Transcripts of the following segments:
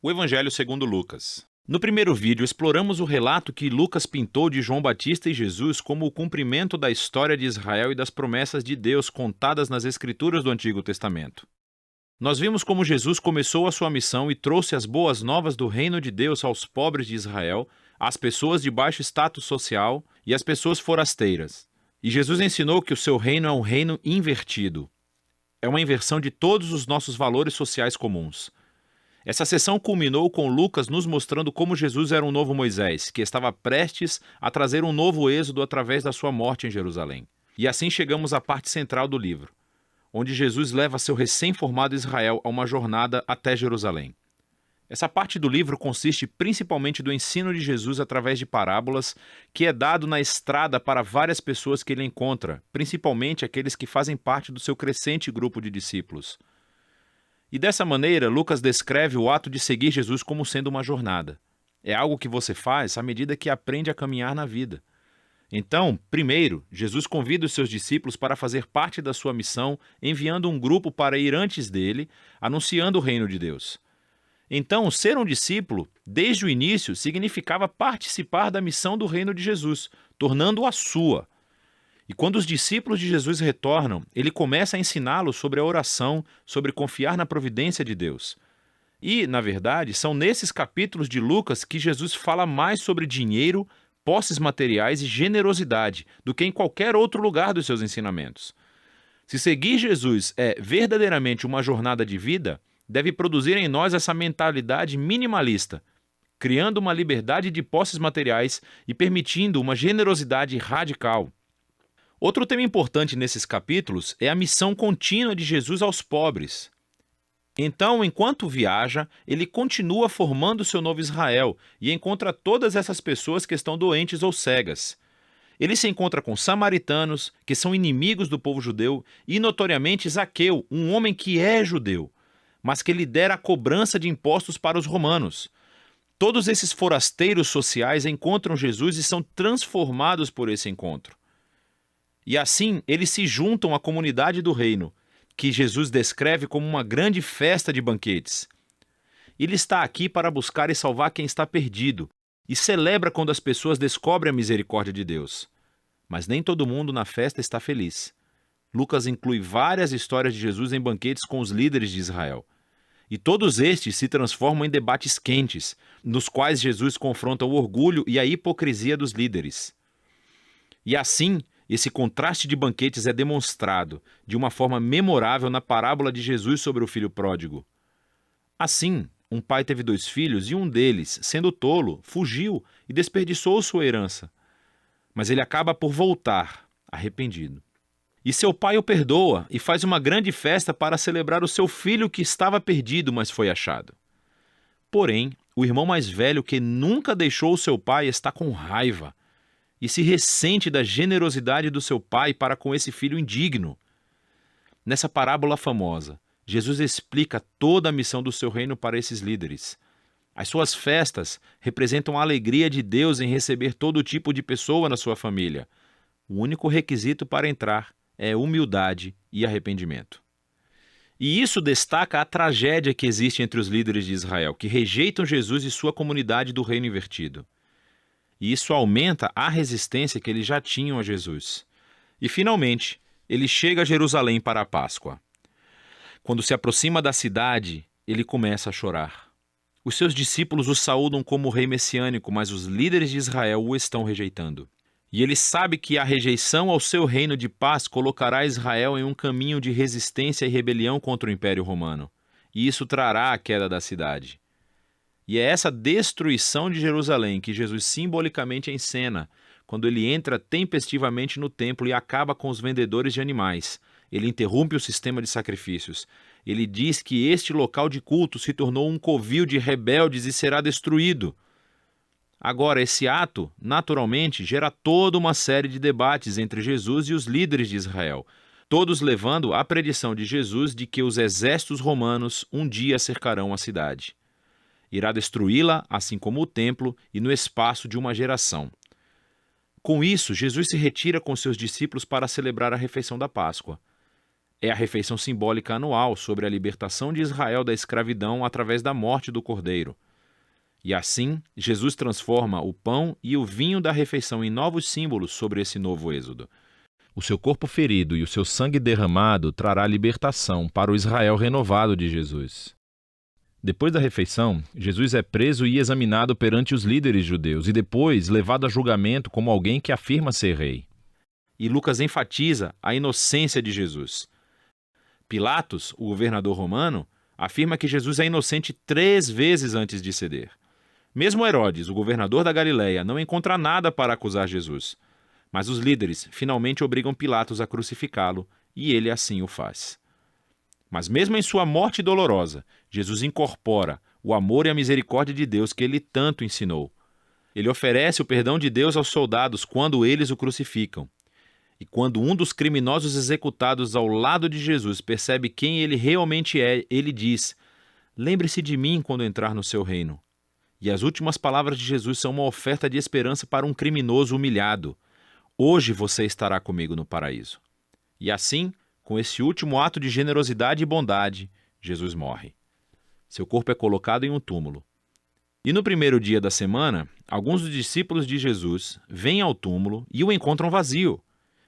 O Evangelho segundo Lucas. No primeiro vídeo, exploramos o relato que Lucas pintou de João Batista e Jesus como o cumprimento da história de Israel e das promessas de Deus contadas nas Escrituras do Antigo Testamento. Nós vimos como Jesus começou a sua missão e trouxe as boas novas do reino de Deus aos pobres de Israel, às pessoas de baixo status social e às pessoas forasteiras. E Jesus ensinou que o seu reino é um reino invertido. É uma inversão de todos os nossos valores sociais comuns. Essa sessão culminou com Lucas nos mostrando como Jesus era um novo Moisés, que estava prestes a trazer um novo êxodo através da sua morte em Jerusalém. E assim chegamos à parte central do livro, onde Jesus leva seu recém-formado Israel a uma jornada até Jerusalém. Essa parte do livro consiste principalmente do ensino de Jesus através de parábolas, que é dado na estrada para várias pessoas que ele encontra, principalmente aqueles que fazem parte do seu crescente grupo de discípulos. E dessa maneira, Lucas descreve o ato de seguir Jesus como sendo uma jornada. É algo que você faz à medida que aprende a caminhar na vida. Então, primeiro, Jesus convida os seus discípulos para fazer parte da sua missão, enviando um grupo para ir antes dele, anunciando o reino de Deus. Então, ser um discípulo, desde o início, significava participar da missão do reino de Jesus, tornando-a sua. E quando os discípulos de Jesus retornam, ele começa a ensiná-los sobre a oração, sobre confiar na providência de Deus. E, na verdade, são nesses capítulos de Lucas que Jesus fala mais sobre dinheiro, posses materiais e generosidade do que em qualquer outro lugar dos seus ensinamentos. Se seguir Jesus é verdadeiramente uma jornada de vida, deve produzir em nós essa mentalidade minimalista, criando uma liberdade de posses materiais e permitindo uma generosidade radical. Outro tema importante nesses capítulos é a missão contínua de Jesus aos pobres. Então, enquanto viaja, ele continua formando seu novo Israel e encontra todas essas pessoas que estão doentes ou cegas. Ele se encontra com samaritanos, que são inimigos do povo judeu, e notoriamente Zaqueu, um homem que é judeu, mas que lidera a cobrança de impostos para os romanos. Todos esses forasteiros sociais encontram Jesus e são transformados por esse encontro. E assim, eles se juntam à comunidade do reino, que Jesus descreve como uma grande festa de banquetes. Ele está aqui para buscar e salvar quem está perdido, e celebra quando as pessoas descobrem a misericórdia de Deus. Mas nem todo mundo na festa está feliz. Lucas inclui várias histórias de Jesus em banquetes com os líderes de Israel. E todos estes se transformam em debates quentes, nos quais Jesus confronta o orgulho e a hipocrisia dos líderes. E assim, esse contraste de banquetes é demonstrado de uma forma memorável na parábola de Jesus sobre o filho pródigo. Assim, um pai teve 2 filhos e um deles, sendo tolo, fugiu e desperdiçou sua herança. Mas ele acaba por voltar, arrependido. E seu pai o perdoa e faz uma grande festa para celebrar o seu filho que estava perdido, mas foi achado. Porém, o irmão mais velho, que nunca deixou o seu pai, está com raiva e se ressente da generosidade do seu pai para com esse filho indigno. Nessa parábola famosa, Jesus explica toda a missão do seu reino para esses líderes. As suas festas representam a alegria de Deus em receber todo tipo de pessoa na sua família. O único requisito para entrar é humildade e arrependimento. E isso destaca a tragédia que existe entre os líderes de Israel, que rejeitam Jesus e sua comunidade do reino invertido. E isso aumenta a resistência que eles já tinham a Jesus. E, finalmente, ele chega a Jerusalém para a Páscoa. Quando se aproxima da cidade, ele começa a chorar. Os seus discípulos o saúdam como rei messiânico, mas os líderes de Israel o estão rejeitando. E ele sabe que a rejeição ao seu reino de paz colocará Israel em um caminho de resistência e rebelião contra o Império Romano. E isso trará a queda da cidade. E é essa destruição de Jerusalém que Jesus simbolicamente encena, quando ele entra tempestivamente no templo e acaba com os vendedores de animais. Ele interrompe o sistema de sacrifícios. Ele diz que este local de culto se tornou um covil de rebeldes e será destruído. Agora, esse ato, naturalmente, gera toda uma série de debates entre Jesus e os líderes de Israel, todos levando à predição de Jesus de que os exércitos romanos um dia cercarão a cidade. Irá destruí-la, assim como o templo, e no espaço de uma geração. Com isso, Jesus se retira com seus discípulos para celebrar a refeição da Páscoa. É a refeição simbólica anual sobre a libertação de Israel da escravidão através da morte do Cordeiro. E assim, Jesus transforma o pão e o vinho da refeição em novos símbolos sobre esse novo êxodo. O seu corpo ferido e o seu sangue derramado trará libertação para o Israel renovado de Jesus. Depois da refeição, Jesus é preso e examinado perante os líderes judeus e depois levado a julgamento como alguém que afirma ser rei. E Lucas enfatiza a inocência de Jesus. Pilatos, o governador romano, afirma que Jesus é inocente 3 vezes antes de ceder. Mesmo Herodes, o governador da Galileia, não encontra nada para acusar Jesus. Mas os líderes finalmente obrigam Pilatos a crucificá-lo, e ele assim o faz. Mas mesmo em sua morte dolorosa, Jesus incorpora o amor e a misericórdia de Deus que ele tanto ensinou. Ele oferece o perdão de Deus aos soldados quando eles o crucificam. E quando um dos criminosos executados ao lado de Jesus percebe quem ele realmente é, ele diz: "Lembre-se de mim quando entrar no seu reino." E as últimas palavras de Jesus são uma oferta de esperança para um criminoso humilhado. Hoje você estará comigo no paraíso. E assim, com esse último ato de generosidade e bondade, Jesus morre. Seu corpo é colocado em um túmulo. E no primeiro dia da semana, alguns dos discípulos de Jesus vêm ao túmulo e o encontram vazio.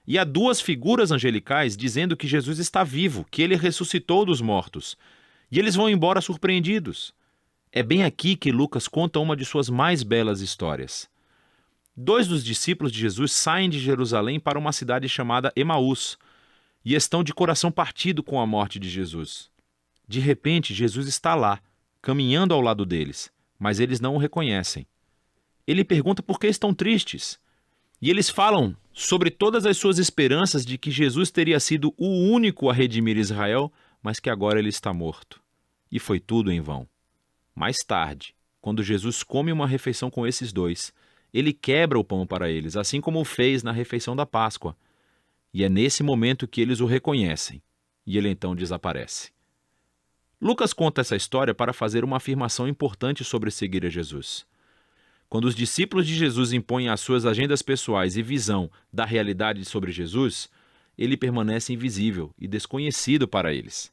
E há 2 figuras angelicais dizendo que Jesus está vivo, que ele ressuscitou dos mortos. E eles vão embora surpreendidos. É bem aqui que Lucas conta uma de suas mais belas histórias. 2 dos discípulos de Jesus saem de Jerusalém para uma cidade chamada Emaús e estão de coração partido com a morte de Jesus. De repente, Jesus está lá, caminhando ao lado deles, mas eles não o reconhecem. Ele pergunta por que estão tristes. E eles falam sobre todas as suas esperanças de que Jesus teria sido o único a redimir Israel, mas que agora ele está morto. E foi tudo em vão. Mais tarde, quando Jesus come uma refeição com esses 2, ele quebra o pão para eles, assim como o fez na refeição da Páscoa. E é nesse momento que eles o reconhecem, e ele então desaparece. Lucas conta essa história para fazer uma afirmação importante sobre seguir a Jesus. Quando os discípulos de Jesus impõem as suas agendas pessoais e visão da realidade sobre Jesus, ele permanece invisível e desconhecido para eles.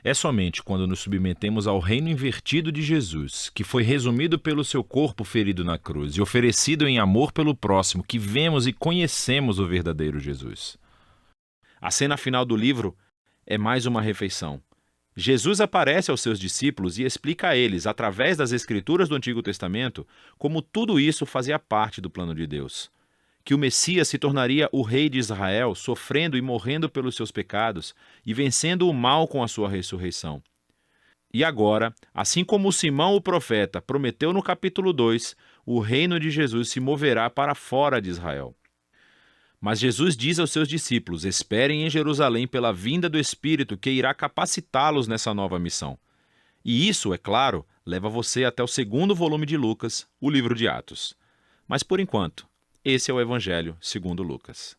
É somente quando nos submetemos ao reino invertido de Jesus, que foi resumido pelo seu corpo ferido na cruz e oferecido em amor pelo próximo, que vemos e conhecemos o verdadeiro Jesus. A cena final do livro é mais uma refeição. Jesus aparece aos seus discípulos e explica a eles, através das Escrituras do Antigo Testamento, como tudo isso fazia parte do plano de Deus. Que o Messias se tornaria o rei de Israel, sofrendo e morrendo pelos seus pecados e vencendo o mal com a sua ressurreição. E agora, assim como Simão o profeta prometeu no capítulo 2, o reino de Jesus se moverá para fora de Israel. Mas Jesus diz aos seus discípulos: esperem em Jerusalém pela vinda do Espírito que irá capacitá-los nessa nova missão. E isso, é claro, leva você até o 2º volume de Lucas, o livro de Atos. Mas por enquanto, esse é o Evangelho segundo Lucas.